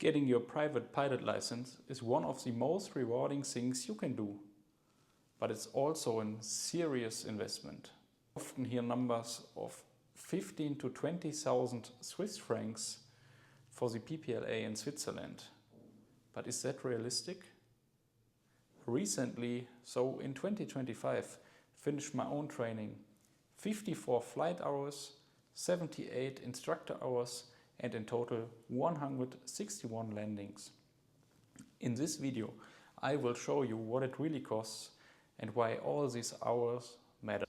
Getting your private pilot license is one of the most rewarding things you can do, but it's also a serious investment. I often hear numbers of 15 to 20,000 Swiss francs for the PPLA in Switzerland. But is that realistic? Recently, so in 2025, finished my own training. 54 flight hours, 78 instructor hours, and in total 161 landings. In this video, I will show you what it really costs and why all these hours matter,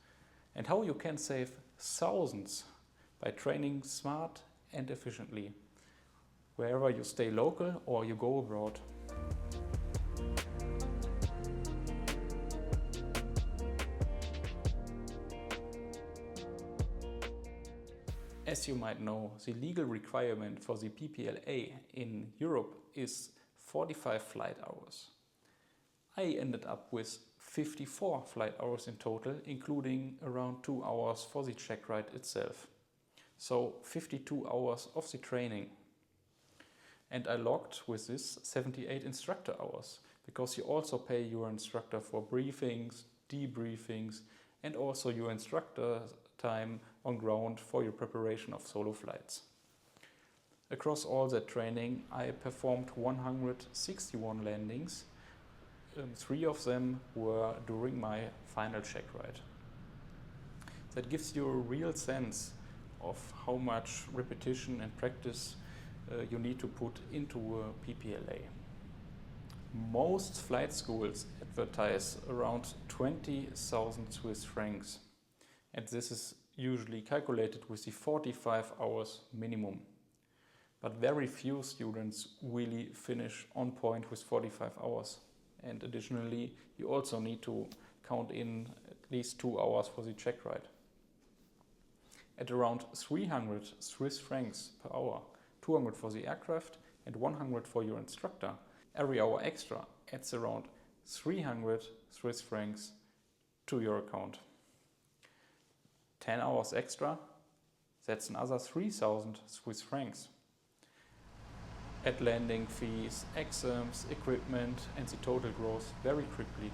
and how you can save thousands by training smart and efficiently, wherever you stay local or you go abroad. As you might know, the legal requirement for the PPLA in Europe is 45 flight hours. I ended up with 54 flight hours in total, including around 2 hours for the check ride itself. So 52 hours of the training. And I logged with this 78 instructor hours, because you also pay your instructor for briefings, debriefings, and also your instructor time on ground for your preparation of solo flights. Across all that training, I performed 161 landings. 3 of them were during my final check ride. That gives you a real sense of how much repetition and practice you need to put into a PPLA. Most flight schools advertise around 20,000 Swiss francs, and this is usually calculated with the 45 hours minimum. But very few students really finish on point with 45 hours. And additionally, you also need to count in at least 2 hours for the check ride. At around 300 Swiss francs per hour, 200 for the aircraft and 100 for your instructor, every hour extra adds around 300 Swiss francs to your account. 10 hours extra, that's another 3,000 Swiss francs. Add landing fees, exams, equipment, and the total grows very quickly.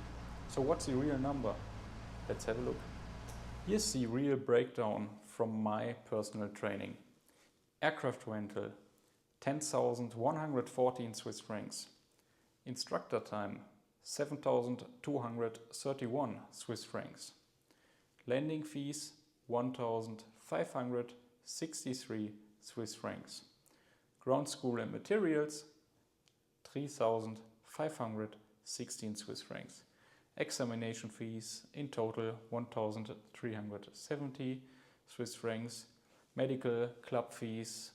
So what's the real number? Let's have a look. Here's the real breakdown from my personal training. Aircraft rental, 10,114 Swiss francs. Instructor time, 7,231 Swiss francs. Landing fees, 1,563 Swiss francs. Ground school and materials, 3,516 Swiss francs. Examination fees, in total 1,370 Swiss francs. Medical, club fees,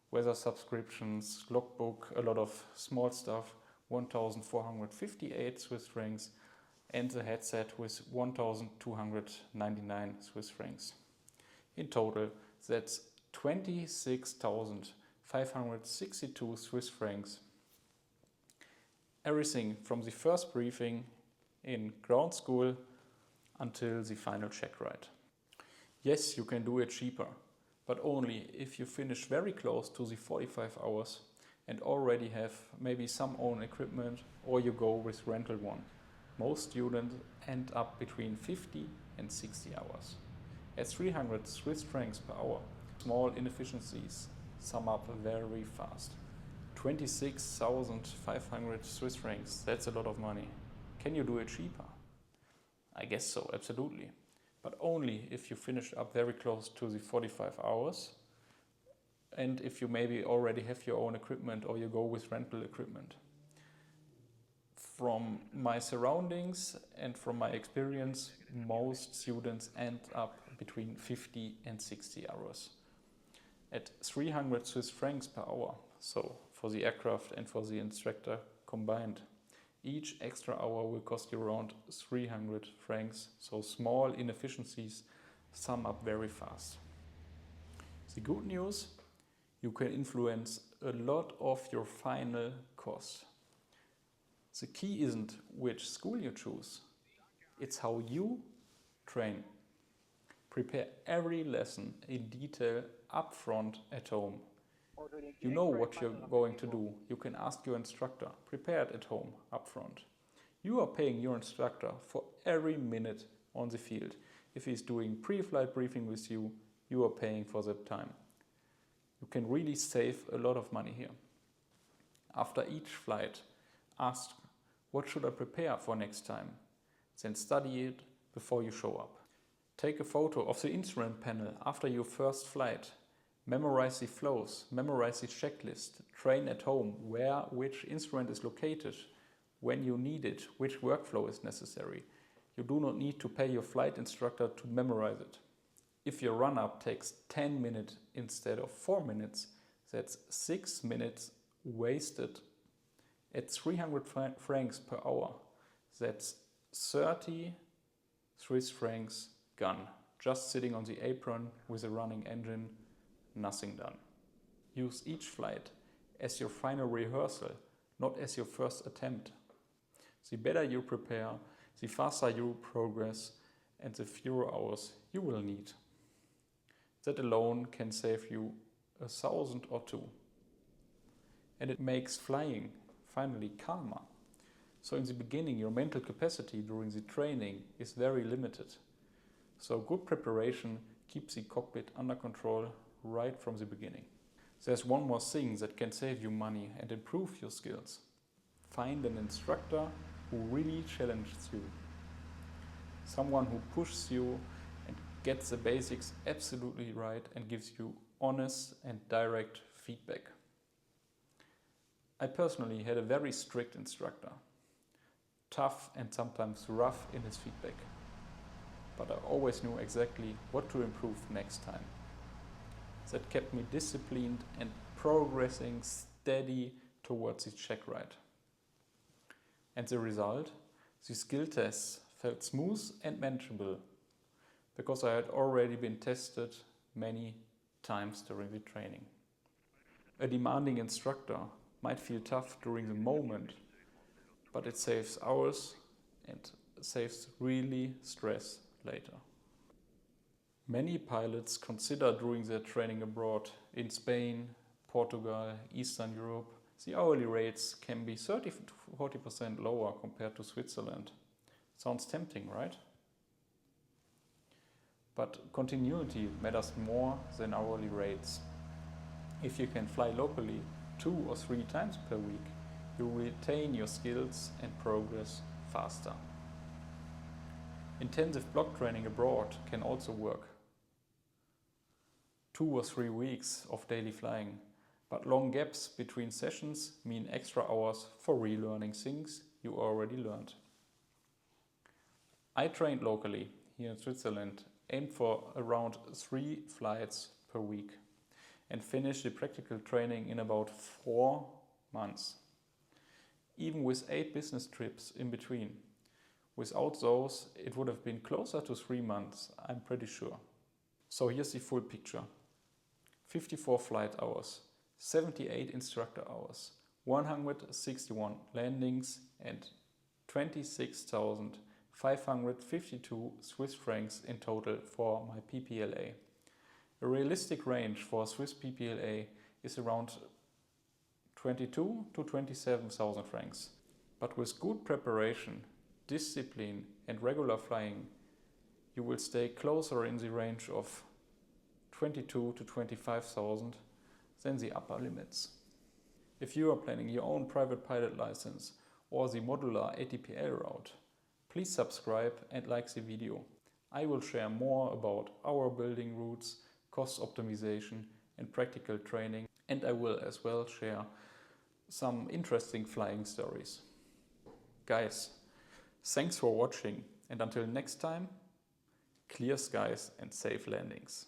weather subscriptions, logbook, a lot of small stuff, 1,458 Swiss francs, and the headset with 1,299 Swiss francs. In total, that's 26,562 Swiss francs. Everything from the first briefing in ground school until the final check ride. Yes, you can do it cheaper, but only if you finish very close to the 45 hours and already have maybe some own equipment, or you go with rental one. Most students end up between 50 and 60 hours. At 300 Swiss francs per hour, small inefficiencies sum up very fast. 26,500 Swiss francs, that's a lot of money. Can you do it cheaper? I guess so, absolutely. But only if you finish up very close to the 45 hours and if you maybe already have your own equipment or you go with rental equipment. From my surroundings and from my experience, most students end up between 50 and 60 hours. At 300 Swiss francs per hour, so for the aircraft and for the instructor combined, each extra hour will cost you around 300 francs, so small inefficiencies sum up very fast. The good news, you can influence a lot of your final cost. The key isn't which school you choose, it's how you train. Prepare every lesson in detail upfront at home. You know what you're going to do. You can ask your instructor. Prepare it at home, up front. You are paying your instructor for every minute on the field. If he's doing pre-flight briefing with you, you are paying for that time. You can really save a lot of money here. After each flight, ask, what should I prepare for next time? Then study it before you show up. Take a photo of the instrument panel after your first flight. Memorize the flows, memorize the checklist, train at home where which instrument is located, when you need it, which workflow is necessary. You do not need to pay your flight instructor to memorize it. If your run-up takes 10 minutes instead of 4 minutes, that's 6 minutes wasted at 300 francs per hour. That's 30 Swiss francs gone, just sitting on the apron with a running engine, nothing done. Use each flight as your final rehearsal, not as your first attempt. The better you prepare, the faster you progress and the fewer hours you will need. That alone can save you 1,000 or 2. And it makes flying finally calmer. So in the beginning, your mental capacity during the training is very limited. So good preparation keeps the cockpit under control right from the beginning. There's one more thing that can save you money and improve your skills. Find an instructor who really challenges you. Someone who pushes you and gets the basics absolutely right and gives you honest and direct feedback. I personally had a very strict instructor, tough and sometimes rough in his feedback, but I always knew exactly what to improve next time. That kept me disciplined and progressing steady towards the check ride. And the result? The skill tests felt smooth and manageable because I had already been tested many times during the training. A demanding instructor might feel tough during the moment, but it saves hours and saves really stress later. Many pilots consider doing their training abroad in Spain, Portugal, Eastern Europe. The hourly rates can be 30 to 40% lower compared to Switzerland. Sounds tempting, right? But continuity matters more than hourly rates. If you can fly locally 2 or 3 times per week, you retain your skills and progress faster. Intensive block training abroad can also work. 2 or 3 weeks of daily flying, but long gaps between sessions mean extra hours for relearning things you already learned. I trained locally here in Switzerland, aimed for around 3 flights per week and finished the practical training in about 4 months. Even with 8 business trips in between. Without those, it would have been closer to 3 months, I'm pretty sure. So here's the full picture. 54 flight hours, 78 instructor hours, 161 landings and 26,552 Swiss francs in total for my PPLA. A realistic range for a Swiss PPLA is around 22 to 27,000 francs. But with good preparation, discipline and regular flying, you will stay closer in the range of 22 to 25,000 than the upper limits. If you are planning your own private pilot license or the modular ATPL route, please subscribe and like the video. I will share more about our building routes, cost optimization and practical training, and I will as well share some interesting flying stories. Guys, thanks for watching, and until next time, clear skies and safe landings.